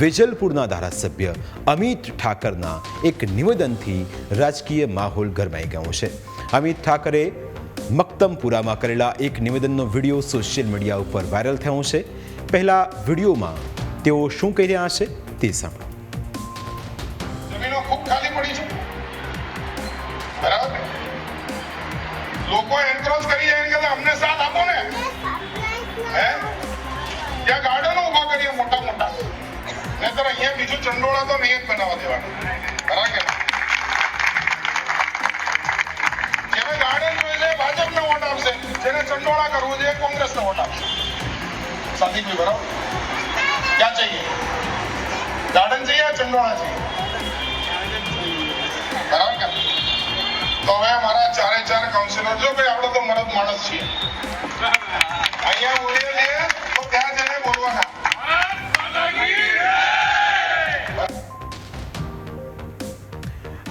વેજલપુરના ધારાસભ્ય અમિત ઠાકરના એક નિવેદનથી રાજકીય માહોલ ગરમાઈ ગયો છે। અમિત ઠાકરે મક્તમપુરામાં કરેલા એક નિવેદનનો વિડીયો સોશિયલ મીડિયા ઉપર વાયરલ થયો છે। પહેલા વિડીયોમાં તેઓ શું કહી રહ્યા છે તે સાંભળો। જમીનો ખૂબ ખાલી પડી છે, બરાબર? લોકો એન્ક્રોચ કરી જાય કે અમને સાથ આપો ને, હે? ત્યાં ગાર્ડનો ઊભા કરીએ મોટા મોટા, નહીતર અહીંયા બીજું ચંડોળા તો નહીં જ બનાવવા દેવાના, બરાબર કે? જેને ગાર્ડન જોઈએ છે ભાજપને વોટ આપશે, જેને ચંડોળા કરવું છે કોંગ્રેસને વોટ આપશે। સાથી બરાબર? ક્યાં चाहिए? ગાર્ડન चाहिए या ચંડોળા चाहिए? બરાબર કે? તો હવે મારા ચારે ચાર કાઉન્સિલર, જો ભાઈ આપણે તો મરદ માણસ છીએ, અહીંયા બોલીએ છીએ તો ત્યાં જઈને બોલવાના।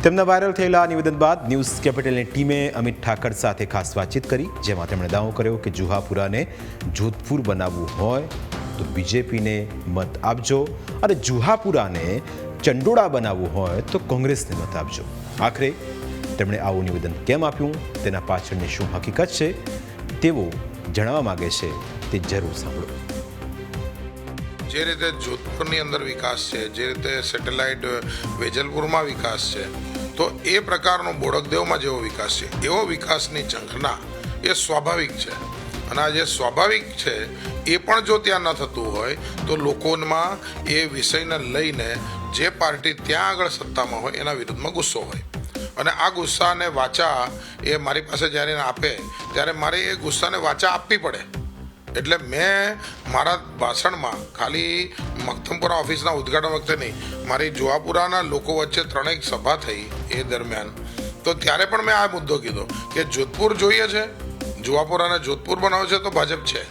તેમના વાયરલ થયેલા નિવેદન બાદ ન્યૂઝ કેપિટલની ટીમે અમિત ઠાકર સાથે ખાસ વાતચીત કરી, જેમાં તેમણે દાવો કર્યો કે જુહાપુરાને જોધપુર બનાવવું હોય તો બીજેપીને મત આપજો અને જુહાપુરાને ચંડોળા બનાવવું હોય તો કોંગ્રેસને મત આપજો। આખરે તેમણે આવું નિવેદન કેમ આપ્યું, તેના પાછળની શું હકીકત છે તેઓ જણાવવા માગે છે, તે જરૂર સાંભળો। જે રીતે જોધપુરની અંદર વિકાસ છે, જે રીતે સેટેલાઇટ વેજલપુરમાં વિકાસ છે, તો એ પ્રકારનો બોડકદેવમાં જેવો વિકાસ છે, એવો વિકાસની ઝંખના એ સ્વાભાવિક છે। અને આ જે સ્વાભાવિક છે એ પણ જો ત્યાં ન થતું હોય તો લોકોમાં એ વિષયને લઈને જે પાર્ટી ત્યાં આગળ સત્તામાં હોય એના વિરુદ્ધમાં ગુસ્સો હોય, અને આ ગુસ્સાને વાચા એ મારી પાસે જ્યારે આપે ત્યારે મારે એ ગુસ્સાને વાચા આપવી પડે। એટલે મેં મારા ભાષણમાં ખાલી મક્તમપુરા ઓફિસના ઉદ્ઘાટન વખતે નહીં, મારી જુહાપુરાના લોકો વચ્ચે 3 સભા થઈ એ દરમિયાન, તો ત્યારે પણ મેં આ મુદ્દો કીધો કે જોધપુર જોઈએ છે, જુહાપુરાને જોધપુર બનાવે છે તો ભાજપ છે।